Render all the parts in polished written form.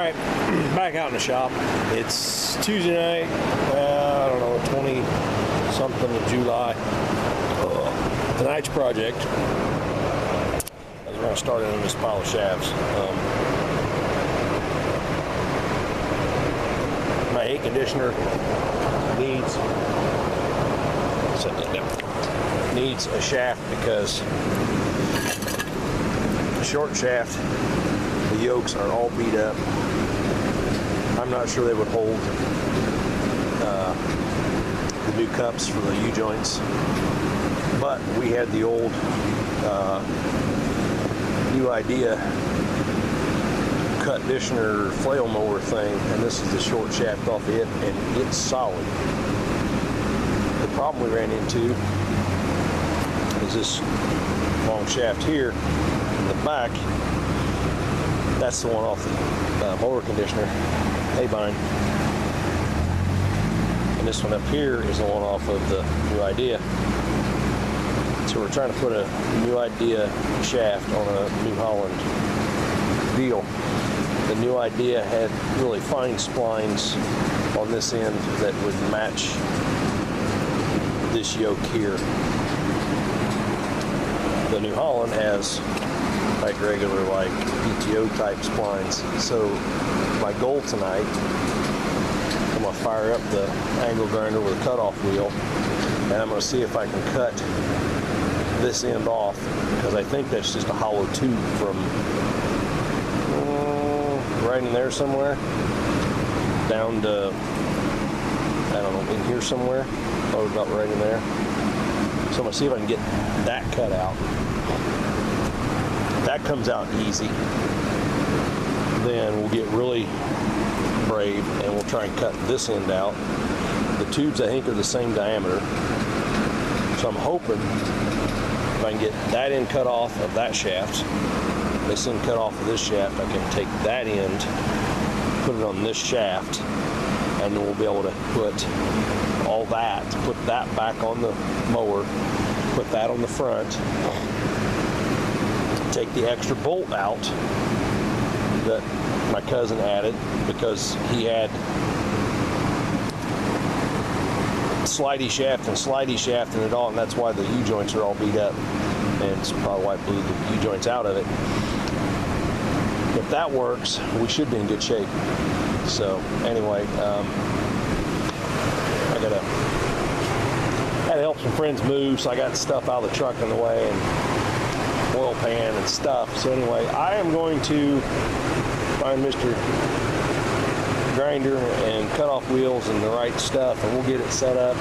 Alright, back out in the shop. It's Tuesday night, I don't know, 20-something of July. Tonight's project is we're going to start in this pile of shafts. My hay conditioner needs a shaft because the short shaft, the yokes are all beat up. I'm not sure they would hold the new cups for the U-joints, but we had the old New Idea cut conditioner flail mower thing, and this is the short shaft off it, and it's solid. The problem we ran into is this long shaft here in the back. That's the one off the mower conditioner, Haybine. And this one up here is the one off of the New Idea. So we're trying to put a New Idea shaft on a New Holland deal. The New Idea had really fine splines on this end that would match this yoke here. The New Holland has like regular, like PTO type splines. So my goal tonight, I'm gonna fire up the angle grinder with a cutoff wheel, and I'm gonna see if I can cut this end off, because I think that's just a hollow tube from right in there somewhere down to, I don't know, in here somewhere, probably about right in there. So I'm gonna see if I can get that cut out. If that comes out easy, then we'll get really brave and we'll try and cut this end out. The tubes I think are the same diameter, so I'm hoping if I can get that end cut off of that shaft, this end cut off of this shaft, I can take that end, put it on this shaft, and then we'll be able to put all that, put that back on the mower, put that on the front, take the extra bolt out that my cousin added because he had slidey shaft in it all, and that's why the U-joints are all beat up, and it's probably why I blew the U-joints out of it. If that works, we should be in good shape. So anyway, I had to help some friends move, so I got stuff out of the truck on the way, and oil pan and stuff. So anyway, I am going to find Mr. Grinder and cut off wheels and the right stuff, and we'll get it set up.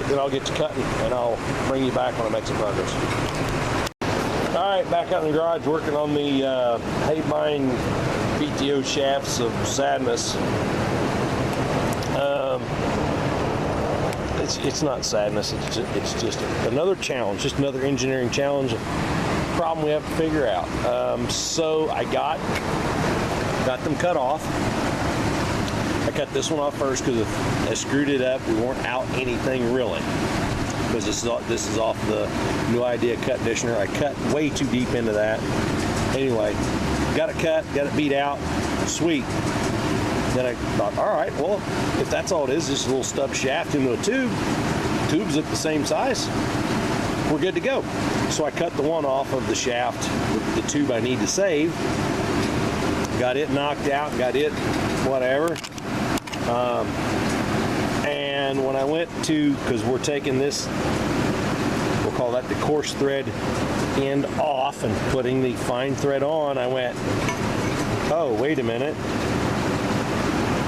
Then I'll get to cutting, and I'll bring you back when I make some progress. Alright, back out in the garage working on the Haybine PTO shafts of sadness. It's not sadness, it's just another challenge, just another engineering challenge, problem we have to figure out. So I got them cut off. I cut this one off first because I screwed it up. We weren't out anything really, because this is off the New Idea cut conditioner. I cut way too deep into that. Anyway, got it cut, got it beat out, sweet. Then I thought, all right, well, if that's all it is, just a little stub shaft into a tube. Tubes look the same size. We're good to go. So I cut the one off of the shaft, the tube I need to save. Got it knocked out, got it whatever. And when I went to, because we're taking this, we'll call that the coarse thread end off and putting the fine thread on, I went, oh, wait a minute.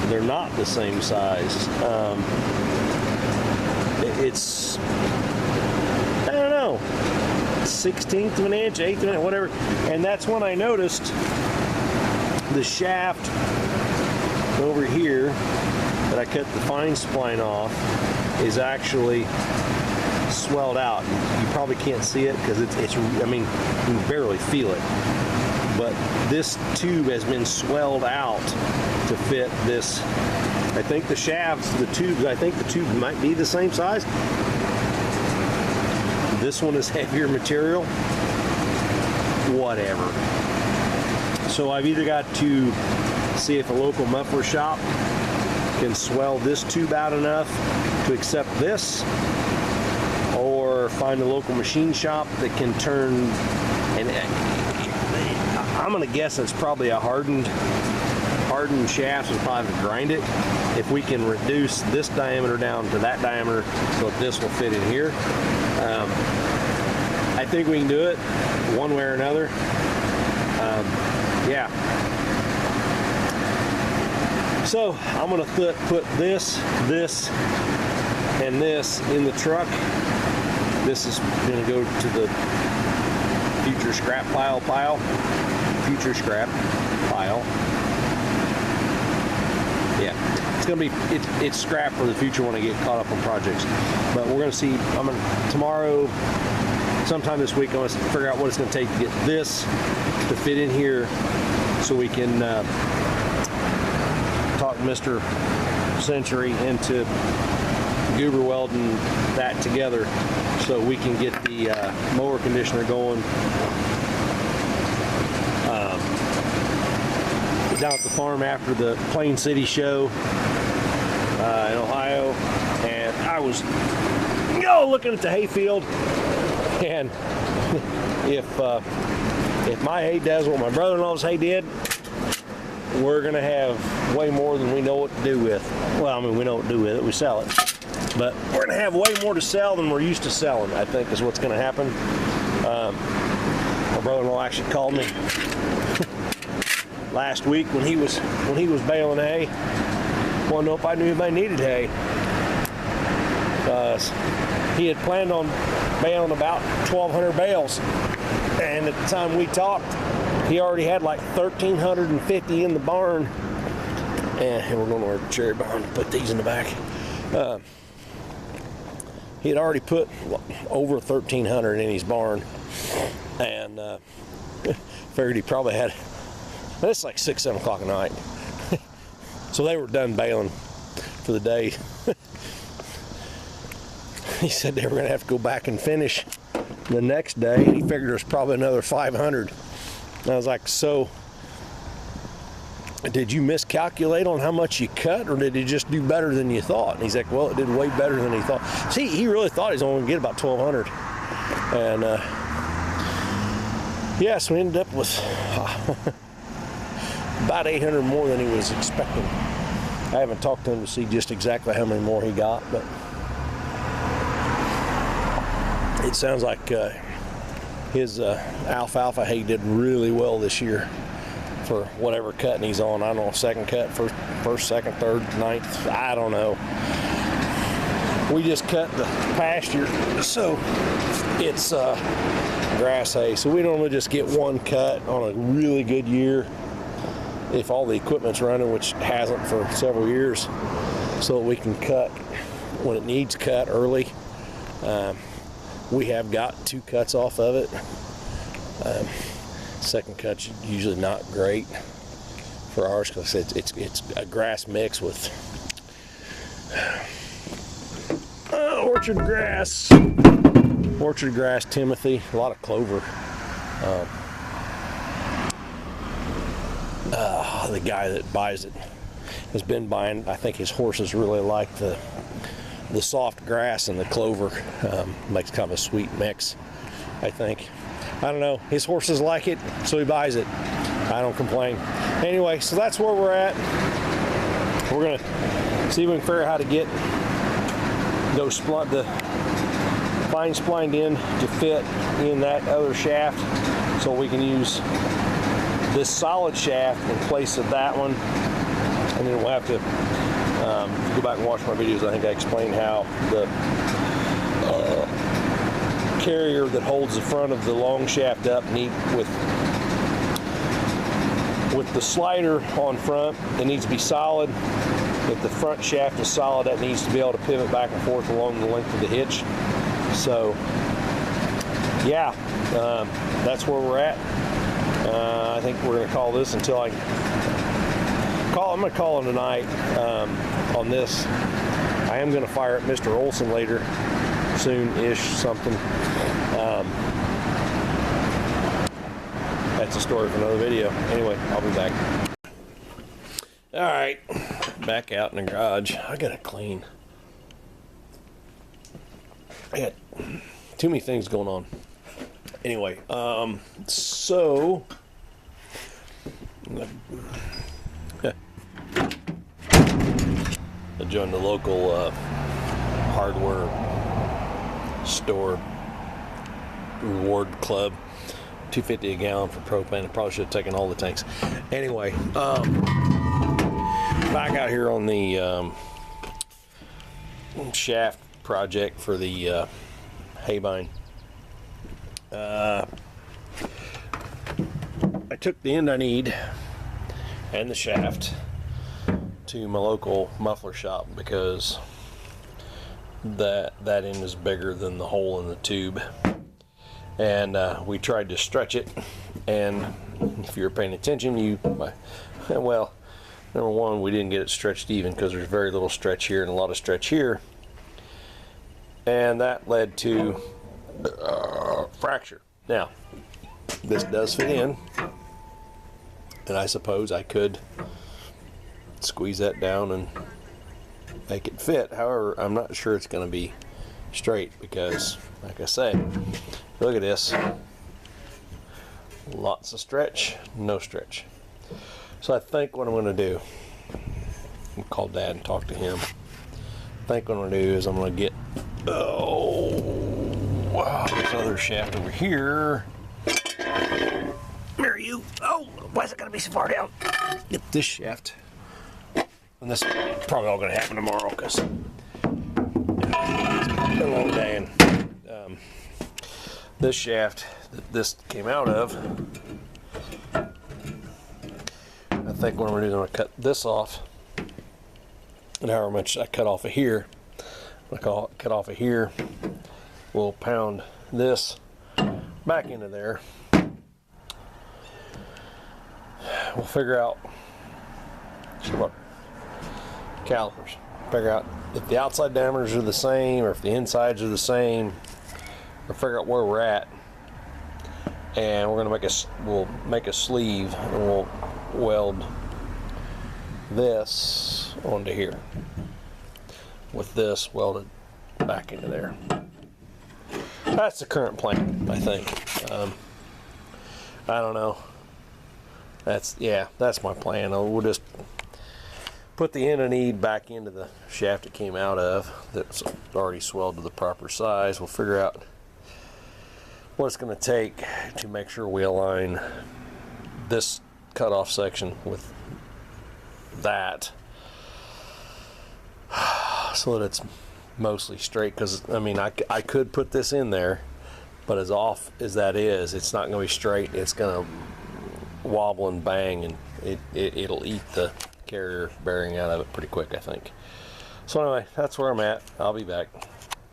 They're not the same size. It's, I don't know, 1/16 of an inch, 1/8 of an inch, whatever. And that's when I noticed the shaft over here that I cut the fine spline off is actually swelled out. You probably can't see it because it's I mean, you can barely feel it. But this tube has been swelled out to fit this. I think the shafts, the tubes, I think the tube might be the same size. This one is heavier material. Whatever. So I've either got to see if a local muffler shop can swell this tube out enough to accept this, or find a local machine shop that can turn, and I'm gonna guess it's probably a hardened shaft, so probably to grind it. If we can reduce this diameter down to that diameter so that this will fit in here, I think we can do it one way or another. Yeah. So I'm gonna put this, and this in the truck. This is gonna go to the future scrap pile. Future scrap pile. Yeah, it's gonna be it's scrap for the future when I get caught up on projects. But we're gonna see. Tomorrow, sometime this week, I'm gonna figure out what it's gonna take to get this to fit in here, so we can talk Mr. Century into goober welding that together, so we can get the mower conditioner going down at the farm after the Plain City show in Ohio. And I was looking at the hayfield, and if my hay does what my brother-in-law's hay did, we're gonna have way more than we know what to do with. Well, I mean, we know what to do with it, we sell it, but we're gonna have way more to sell than we're used to selling, I think, is what's gonna happen. My brother-in-law actually called me last week when he was baling hay. Wanted to know if I knew anybody needed hay. He had planned on baling about 1,200 bales, and at the time we talked, he already had like 1,350 in the barn. And we're going to our cherry barn to put these in the back. He had already put over 1,300 in his barn, and figured he probably had. It's like 6, 7 o'clock at night. So they were done baling for the day. He said they were going to have to go back and finish the next day. He figured there's probably another 500. And I was like, so did you miscalculate on how much you cut, or did you just do better than you thought? And he's like, well, it did way better than he thought. See, he really thought he was only going to get about 1,200. And yes, we ended up with about 800 more than he was expecting. I haven't talked to him to see just exactly how many more he got, but it sounds like his alfalfa hay did really well this year for whatever cutting he's on. I don't know, second cut, first, second, third, ninth, I don't know. We just cut the pasture, so it's grass hay. So we normally just get one cut on a really good year, if all the equipment's running, which it hasn't for several years, so that we can cut when it needs cut early. We have got 2 cuts off of it. Second cut's usually not great for ours because it's a grass mix with orchard grass, Timothy, a lot of clover. The guy that buys it has been buying. I think his horses really like the soft grass, and the clover makes kind of a sweet mix, I think. I don't know. His horses like it, so he buys it. I don't complain. Anyway, so that's where we're at. We're going to see if we can figure out how to get those the fine splined in to fit in that other shaft, so we can use this solid shaft in place of that one. And then we'll have to go back and watch my videos. I think I explained how the carrier that holds the front of the long shaft up with the slider on front, it needs to be solid. If the front shaft is solid, that needs to be able to pivot back and forth along the length of the hitch. So yeah, that's where we're at. I think we're going to call this until I'm going to call him tonight on this. I am going to fire up Mr. Olson later, soon-ish something, at that's a story for another video. Anyway, I'll be back. All right, back out in the garage. I gotta clean. I got too many things going on. Anyway, so I joined the local hardware store reward club. $2.50 a gallon for propane. I probably should have taken all the tanks. Anyway, back out here on the shaft project for the Haybine. I took the end I need and the shaft to my local muffler shop because that end is bigger than the hole in the tube, and we tried to stretch it, and if you were paying attention, well, number one, we didn't get it stretched even because there's very little stretch here and a lot of stretch here, and that led to fracture. Now, this does fit in, and I suppose I could squeeze that down and make it fit. However, I'm not sure it's going to be straight because, like I say, look at this. Lots of stretch, no stretch. So I think what I'm going to do, I'll call Dad and talk to him. I think what I'm going to do is I'm going to get, wow, this other shaft over here. Where are you? Oh, why is it going to be so far down? Get this shaft. And this is probably all going to happen tomorrow because it's been a long day. And this shaft that this came out of, I think what I'm going to do is I'm going to cut this off. And however much I cut off of here, cut off of here, we'll pound this back into there. We'll figure out calipers. Figure out if the outside diameters are the same or if the insides are the same. We'll figure out where we're at, and we're gonna we'll make a sleeve and we'll weld this onto here with this welded back into there. That's the current plan, I think. I don't know. That's my plan. We'll just put the end I need back into the shaft it came out of that's already swelled to the proper size. We'll figure out what it's going to take to make sure we align this cutoff section with that so that it's mostly straight, because I mean I could put this in there, but as off as that is, it's not going to be straight. It's going to wobble and bang, and it'll eat the carrier bearing out of it pretty quick, I think. So anyway, that's where I'm at. I'll be back.